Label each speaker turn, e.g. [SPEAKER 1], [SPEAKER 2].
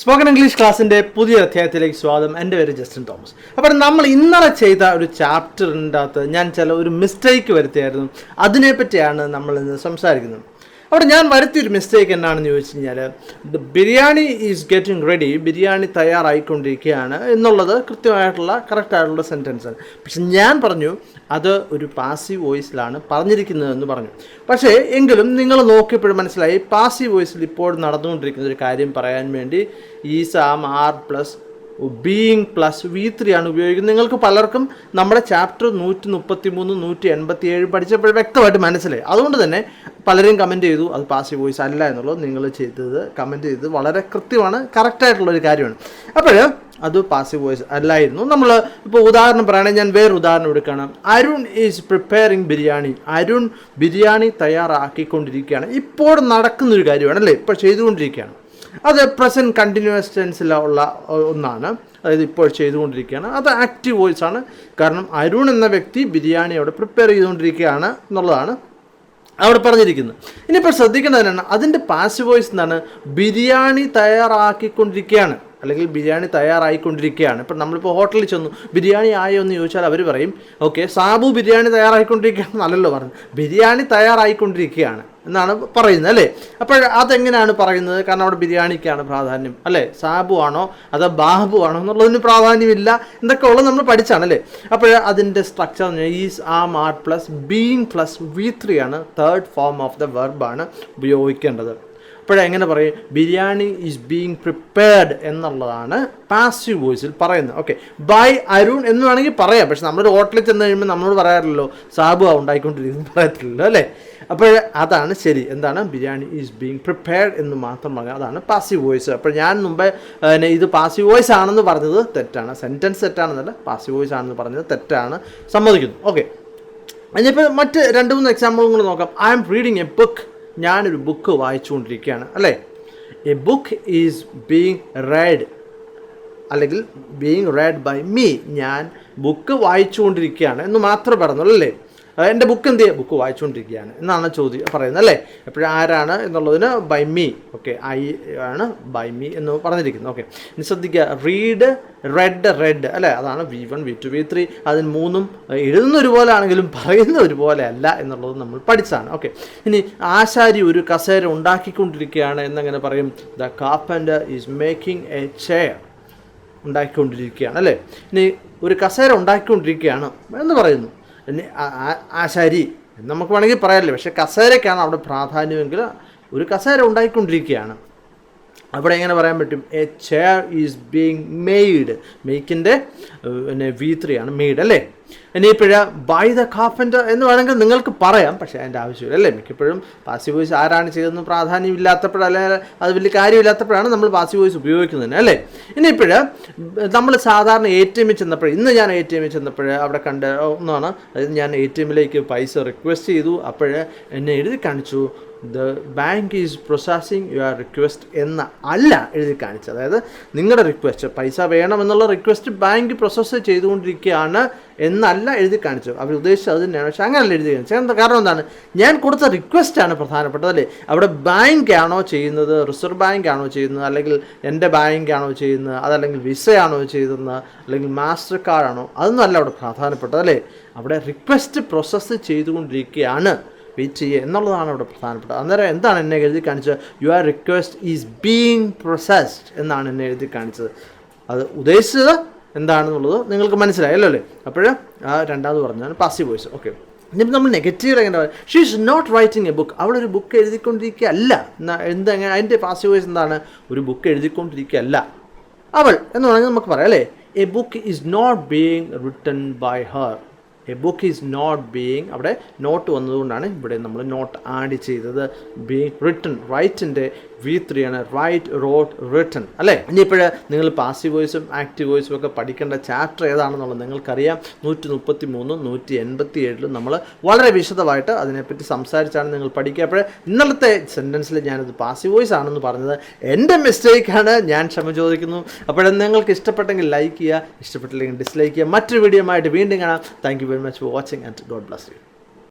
[SPEAKER 1] Spoken English ക്ലാസ്സിൻ്റെ പുതിയ അധ്യായത്തിലേക്ക് സ്വാഗതം. എൻ്റെ പേര് ജസ്റ്റിൻ തോമസ്. അപ്പോൾ നമ്മൾ ഇന്നലെ ചെയ്ത ഒരു ചാപ്റ്ററിൻ്റെ അകത്ത് ഞാൻ ഒരു മിസ്റ്റേക്ക് വരുത്തിയായിരുന്നു. അതിനെപ്പറ്റിയാണ് നമ്മൾ ഇന്ന് സംസാരിക്കുന്നത്. അവിടെ ഞാൻ വരുത്തിയൊരു മിസ്റ്റേക്ക് എന്നാണെന്ന് ചോദിച്ചു കഴിഞ്ഞാൽ, biryani is getting ready, biryani തയ്യാറായിക്കൊണ്ടിരിക്കുകയാണ് എന്നുള്ളത് കറക്റ്റായിട്ടുള്ള സെൻറ്റൻസാണ്. പക്ഷെ ഞാൻ പറഞ്ഞു അത് ഒരു പാസീവ് വോയിസിലാണ് പറഞ്ഞിരിക്കുന്നതെന്ന് പറഞ്ഞു. പക്ഷേ എങ്കിലും നിങ്ങൾ നോക്കിയപ്പോഴും മനസ്സിലായി പാസീവ് വോയിസിൽ ഇപ്പോൾ നടന്നുകൊണ്ടിരിക്കുന്ന ഒരു കാര്യം പറയാൻ വേണ്ടി is, am, are plus being plus V3 ആണ് ഉപയോഗിക്കുന്നത്. നിങ്ങൾക്ക് പലർക്കും നമ്മുടെ ചാപ്റ്റർ 133, 187 പഠിച്ചപ്പോൾ വ്യക്തമായിട്ട് മനസ്സിലായി. അതുകൊണ്ട് തന്നെ പലരും കമൻറ്റ് ചെയ്തു അത് പാസീവ് വോയിസ് അല്ല എന്നുള്ളത്. നിങ്ങൾ കമൻറ്റ് ചെയ്തത് വളരെ കൃത്യമാണ്, കറക്റ്റായിട്ടുള്ളൊരു കാര്യമാണ്. അപ്പോൾ അത് പാസീവ് വോയിസ് അല്ലായിരുന്നു. നമ്മൾ ഇപ്പോൾ ഉദാഹരണം പറയുകയാണെങ്കിൽ ഞാൻ വേറൊരു ഉദാഹരണം എടുക്കുകയാണ്. Arun is preparing biryani. അരുൺ ബിരിയാണി തയ്യാറാക്കിക്കൊണ്ടിരിക്കുകയാണ്. ഇപ്പോൾ നടക്കുന്നൊരു കാര്യമാണ് അല്ലേ, ഇപ്പോൾ ചെയ്തുകൊണ്ടിരിക്കുകയാണ്. അത് പ്രസൻറ്റ് കണ്ടിന്യൂസ് ടെൻസിലുള്ള ഒന്നാണ്, അതായത് ഇപ്പോൾ ചെയ്തുകൊണ്ടിരിക്കുകയാണ്. അത് ആക്റ്റീവ് വോയിസ് ആണ്. കാരണം അരുൺ എന്ന വ്യക്തി ബിരിയാണി അവിടെ പ്രിപ്പയർ ചെയ്തുകൊണ്ടിരിക്കുകയാണ് എന്നുള്ളതാണ് അവിടെ പറഞ്ഞിരിക്കുന്നത്. ഇനിയിപ്പോൾ ശ്രദ്ധിക്കേണ്ടതിനാണ് അതിൻ്റെ പാസീവ് വോയിസ് എന്താണ്, ബിരിയാണി തയ്യാറാക്കിക്കൊണ്ടിരിക്കുകയാണ് അല്ലെങ്കിൽ ബിരിയാണി തയ്യാറായിക്കൊണ്ടിരിക്കുകയാണ്. ഇപ്പം നമ്മളിപ്പോൾ ഹോട്ടലിൽ ചെന്നു ബിരിയാണി ആയോ എന്ന് ചോദിച്ചാൽ അവർ പറയും ഓക്കെ സാബു ബിരിയാണി തയ്യാറായിക്കൊണ്ടിരിക്കുകയാണെന്നല്ലോ പറഞ്ഞു, ബിരിയാണി തയ്യാറായിക്കൊണ്ടിരിക്കുകയാണ് എന്നാണ് പറയുന്നത് അല്ലേ. അപ്പോൾ അതെങ്ങനെയാണ് പറയുന്നത്? കാരണം അവിടെ ബിരിയാണിക്കാണ് പ്രാധാന്യം അല്ലേ, സാബു ആണോ അതോ ബാബു ആണോ എന്നുള്ളതിന് പ്രാധാന്യമില്ല. എന്തൊക്കെ ഉള്ളത് നമ്മൾ പഠിച്ചാണല്ലേ. അപ്പോൾ അതിൻ്റെ സ്ട്രക്ചർ എന്ന് പറഞ്ഞാൽ is, am, are plus being plus V3 ആണ്, തേർഡ് ഫോം ഓഫ് ദ വെർബാണ് ഉപയോഗിക്കേണ്ടത്. അപ്പോഴെങ്ങനെ പറയും, ബിരിയാണി ഈസ് ബീയിങ് പ്രിപ്പയർഡ് എന്നുള്ളതാണ് പാസീവ് വോയിസിൽ പറയുന്നത്. ഓക്കെ, ബൈ അരുൺ എന്ന് വേണമെങ്കിൽ പറയാം. പക്ഷെ നമ്മളൊരു ഹോട്ടലിൽ ചെന്ന് കഴിയുമ്പോൾ നമ്മളോട് പറയാറില്ലല്ലോ സാബു ഉണ്ടായിക്കൊണ്ടിരിക്കുന്നത്, പറയത്തില്ലല്ലോ അല്ലേ. അപ്പോൾ അതാണ് ശരി. എന്താണ്, ബിരിയാണി ഈസ് ബീയിങ് പ്രിപ്പയർഡ് എന്ന് മാത്രം പറയാം, അതാണ് പാസീവ് വോയിസ്. അപ്പോൾ ഞാൻ മുമ്പേ ഇത് പാസീവ് വോയിസ് ആണെന്ന് പറഞ്ഞത് തെറ്റാണ്, സെൻറ്റൻസ് തെറ്റാണെന്നല്ല, പാസീവ് വോയിസ് ആണെന്ന് പറഞ്ഞത് തെറ്റാണ്, സമ്മതിക്കുന്നു. ഓക്കെ, അതിനിപ്പോൾ മറ്റ് 2-3 എക്സാമ്പിളും കൂടെ നോക്കാം. I am reading a book. ഞാനൊരു ബുക്ക് വായിച്ചുകൊണ്ടിരിക്കുകയാണ് അല്ലേ. A book is being read അല്ലെങ്കിൽ ബീയിങ് റെഡ് ബൈ മീ. ഞാൻ ബുക്ക് വായിച്ചുകൊണ്ടിരിക്കുകയാണ് എന്ന് മാത്രമേ പറഞ്ഞുള്ളൂ അല്ലേ. എൻ്റെ ബുക്ക് എന്ത് ചെയ്യുക, ബുക്ക് വായിച്ചുകൊണ്ടിരിക്കുകയാണ് എന്നാണ് പറയുന്നത് അല്ലേ. എപ്പോഴും ആരാണ് എന്നുള്ളതിന് ബൈ മീ. ഓക്കെ, ഐ ആണ് ബൈ മീ എന്ന് പറഞ്ഞിരിക്കുന്നത്. ഓക്കെ, ഇനി ശ്രദ്ധിക്കുക, റീഡ്, റെഡ് അല്ലേ, അതാണ് V1, V2, V3. അതിന് മൂന്നും എഴുതുന്ന ഒരുപോലെ ആണെങ്കിലും പറയുന്ന ഒരുപോലെ അല്ല എന്നുള്ളത് നമ്മൾ പഠിച്ചതാണ്. ഓക്കെ, ഇനി ആശാരി ഒരു കസേര ഉണ്ടാക്കിക്കൊണ്ടിരിക്കുകയാണ് എന്നെങ്ങനെ പറയും, the carpenter is making a chair. ഉണ്ടാക്കിക്കൊണ്ടിരിക്കുകയാണ് അല്ലേ. ഇനി ഒരു കസേര ഉണ്ടാക്കിക്കൊണ്ടിരിക്കുകയാണ് എന്ന് പറയുന്നു. ആശാരി നമുക്ക് വേണമെങ്കിൽ പറയാമല്ലേ, പക്ഷേ കസേരയ്ക്കാണ് അവിടെ പ്രാധാന്യമെങ്കിൽ ഒരു കസേര ഉണ്ടായിക്കൊണ്ടിരിക്കുകയാണ്. അവിടെ എങ്ങനെ പറയാൻ പറ്റും, a chair is being made. മെയ്ക്കിൻ്റെ V3 ആണ്, മെയ്ഡ് അല്ലേ. ഇനിയിപ്പോഴ് ബൈ ദ കാർപ്പൻ്റർ എന്ന് വേണമെങ്കിൽ നിങ്ങൾക്ക് പറയാം, പക്ഷേ അതിൻ്റെ ആവശ്യമില്ല അല്ലേ. മിക്കപ്പോഴും പാസീവ് വോയിസ് ആരാണ് ചെയ്തതെന്ന് പ്രാധാന്യമില്ലാത്തപ്പോഴല്ലേ, അത് വലിയ കാര്യമില്ലാത്തപ്പോഴാണ് നമ്മൾ പാസീവ് വോയിസ് ഉപയോഗിക്കുന്നത് അല്ലേ. ഇനിയിപ്പോൾ നമ്മൾ സാധാരണ ATM ചെന്നപ്പോൾ, ഇന്ന് ഞാൻ ATM ചെന്നപ്പോൾ അവിടെ കണ്ട ഒന്നാണ്, അതായത് ഞാൻ ATMലേക്ക് പൈസ റിക്വസ്റ്റ് ചെയ്തു. അപ്പോൾ എന്നെ എഴുതി കാണിച്ചു the bank is processing your request എന്ന അല്ല എഴുതി കാണിച്ചത്. അതായത് നിങ്ങളുടെ റിക്വസ്റ്റ്, പൈസ വേണമെന്നുള്ള റിക്വസ്റ്റ് ബാങ്ക് പ്രോസസ്സ് ചെയ്തുകൊണ്ടിരിക്കുകയാണ് എന്നല്ല എഴുതി കാണിച്ചത്. അവർ ഉദ്ദേശിച്ചത് അത് തന്നെയാണ്, പക്ഷേ അങ്ങനെയല്ല എഴുതി കാണിച്ചത്. കാരണം എന്താണ്, ഞാൻ കൊടുത്ത റിക്വസ്റ്റാണ് പ്രധാനപ്പെട്ടത് അല്ലേ. അവിടെ ബാങ്ക് ആണോ ചെയ്യുന്നത്, റിസർവ് ബാങ്ക് ആണോ ചെയ്യുന്നത്, അല്ലെങ്കിൽ എൻ്റെ ബാങ്ക് ആണോ ചെയ്യുന്നത്, അതല്ലെങ്കിൽ വിസയാണോ ചെയ്യുന്നത്, അല്ലെങ്കിൽ മാസ്റ്റർ കാർഡാണോ, അതൊന്നും അല്ല അവിടെ പ്രധാനപ്പെട്ടത് അല്ലേ. അവിടെ റിക്വസ്റ്റ് പ്രോസസ്സ് ചെയ്തുകൊണ്ടിരിക്കുകയാണ്, വെയിറ്റ് ചെയ്യുക എന്നുള്ളതാണ് അവിടെ പ്രധാനപ്പെട്ടത്. അന്നേരം എന്താണ് എന്നെ എഴുതി കാണിച്ചത്, your request is being processed എന്നാണ് എന്നെ എഴുതി കാണിച്ചത്. അത് ഉദ്ദേശിച്ചത് എന്താണെന്നുള്ളത് നിങ്ങൾക്ക് മനസ്സിലായല്ലോ അല്ലേ. അപ്പോൾ രണ്ടാമത് പറഞ്ഞാണ് പാസീവ് വോയിസ്. ഓക്കെ, ഇനിയിപ്പോൾ നമ്മൾ നെഗറ്റീവ് എങ്ങനെ പറയും, she is not writing a book. അവളൊരു ബുക്ക് എഴുതിക്കൊണ്ടിരിക്കുകയല്ല. എന്തെങ്ങനെ അതിൻ്റെ പാസീവ് വോയിസ് എന്താണ്, ഒരു ബുക്ക് എഴുതിക്കൊണ്ടിരിക്കുകയല്ല അവൾ എന്ന് പറഞ്ഞാൽ നമുക്ക് പറയാം അല്ലേ. A book is not being written by her. A book is not being, അവിടെ നോട്ട് വന്നതുകൊണ്ടാണ് ഇവിടെ നമ്മൾ നോട്ട് ആഡ് ചെയ്തത്. ബീയിങ് റിട്ടൺ, റൈറ്റിൻ്റെ V3 ആണ്, റൈറ്റ്, റോട്ട്, റിട്ടൺ അല്ലേ. ഇനിയിപ്പോൾ നിങ്ങൾ പാസീവ് വോയിസും ആക്റ്റീവ് വോയിസും ഒക്കെ പഠിക്കേണ്ട ചാപ്റ്റർ ഏതാണെന്നുള്ളത് നിങ്ങൾക്കറിയാം. 133, 187 നമ്മൾ വളരെ വിശദമായിട്ട് അതിനെപ്പറ്റി സംസാരിച്ചാണ് നിങ്ങൾ പഠിക്കുക. അപ്പോൾ ഇന്നലത്തെ സെൻറ്റൻസിൽ ഞാനത് പാസീവ് വോയിസ് ആണെന്ന് പറഞ്ഞത് എൻ്റെ മിസ്റ്റേക്കാണ്, ഞാൻ ക്ഷമ ചോദിക്കുന്നു. അപ്പോൾ നിങ്ങൾക്ക് ഇഷ്ടപ്പെട്ടെങ്കിൽ ലൈക്ക് ചെയ്യുക, ഇഷ്ടപ്പെട്ടില്ലെങ്കിൽ ഡിസ്ലൈക്ക് ചെയ്യുക. മറ്റൊരു വീഡിയോ ആയിട്ട് വീണ്ടും കാണാം. Thank you very much for watching and God bless you.